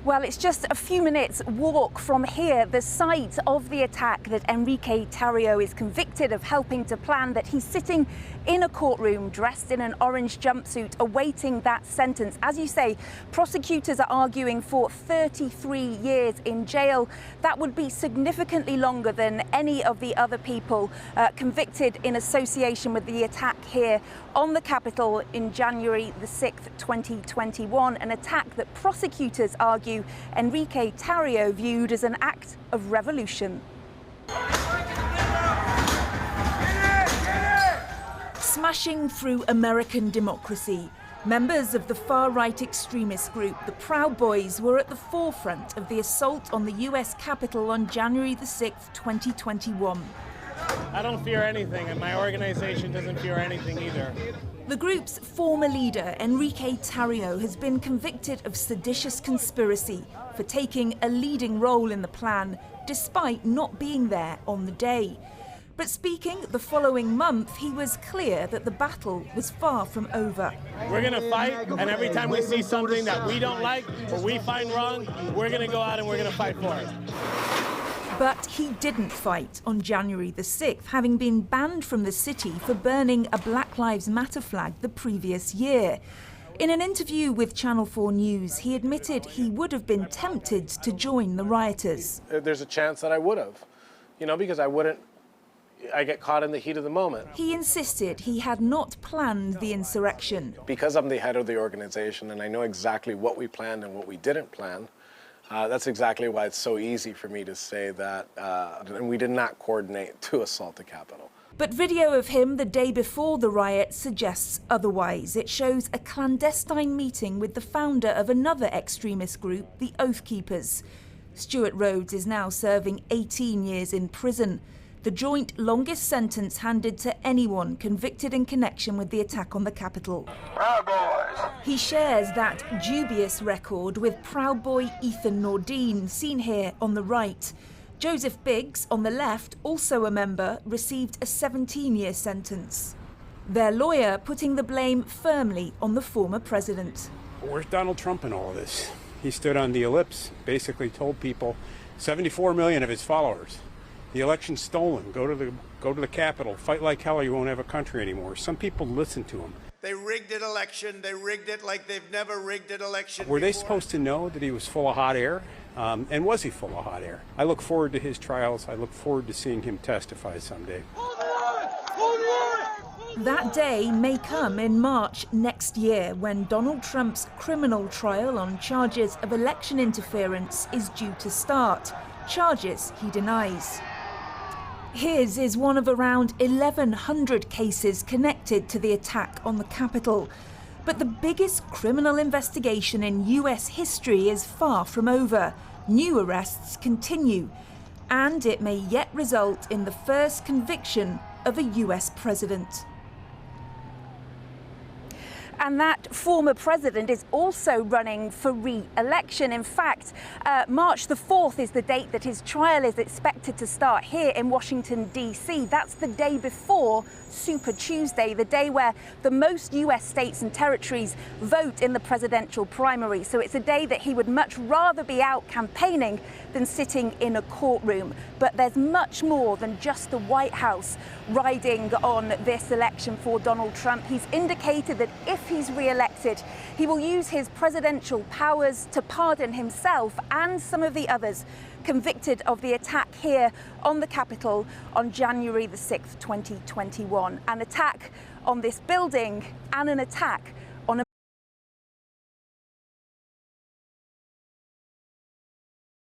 Well, it's just a few minutes walk from here, the site of the attack that Enrique Tarrio is convicted of helping to plan, that he's sitting in a courtroom dressed in an orange jumpsuit awaiting that sentence. As you say, prosecutors are arguing for 33 years in jail. That would be significantly longer than any of the other people convicted in association with the attack here on the Capitol in January the 6th, 2021, an attack that prosecutors argue Enrique Tarrio viewed as an act of revolution. Smashing through American democracy, members of the far-right extremist group, the Proud Boys, were at the forefront of the assault on the US Capitol on January the 6th, 2021. I don't fear anything, and my organization doesn't fear anything either. The group's former leader, Enrique Tarrio, has been convicted of seditious conspiracy for taking a leading role in the plan, despite not being there on the day. But speaking the following month, he was clear that the battle was far from over. We're going to fight, and every time we see something that we don't like or we find wrong, we're going to go out and we're going to fight for it. But he didn't fight on January the 6th, having been banned from the city for burning a Black Lives Matter flag the previous year. In an interview with Channel 4 News, he admitted he would have been tempted to join the rioters. There's a chance that I would have, because I get caught in the heat of the moment. He insisted he had not planned the insurrection. Because I'm the head of the organization and I know exactly what we planned and what we didn't plan, that's exactly why it's so easy for me to say that and we did not coordinate to assault the Capitol. But video of him the day before the riot suggests otherwise. It shows a clandestine meeting with the founder of another extremist group, the Oath Keepers. Stuart Rhodes is now serving 18 years in prison, the joint longest sentence handed to anyone convicted in connection with the attack on the Capitol. Proud Boys. He shares that dubious record with Proud Boy Ethan Nordine, seen here on the right. Joseph Biggs, on the left, also a member, received a 17-year sentence. Their lawyer putting the blame firmly on the former president. Where's Donald Trump in all of this? He stood on the ellipse, basically told people, 74 million of his followers, the election's stolen, go to the Capitol, fight like hell or you won't have a country anymore. Some people listen to him. They rigged an election, they rigged it like they've never rigged an election Were they before. supposed to know that he was full of hot air? And was he full of hot air? I look forward to his trials. I look forward to seeing him testify someday. That day may come in March next year, when Donald Trump's criminal trial on charges of election interference is due to start. Charges he denies. His is one of around 1,100 cases connected to the attack on the Capitol. But the biggest criminal investigation in US history is far from over. New arrests continue, and it may yet result in the first conviction of a US president. And that former president is also running for re-election. In fact, March the 4th is the date that his trial is expected to start here in Washington, D.C. That's the day before Super Tuesday, the day where the most US states and territories vote in the presidential primary. So it's a day that he would much rather be out campaigning than sitting in a courtroom. But there's much more than just the White House riding on this election for Donald Trump. He's indicated that if he's re-elected, he will use his presidential powers to pardon himself and some of the others convicted of the attack here on the Capitol on January the 6th, 2021. An attack on this building and an attack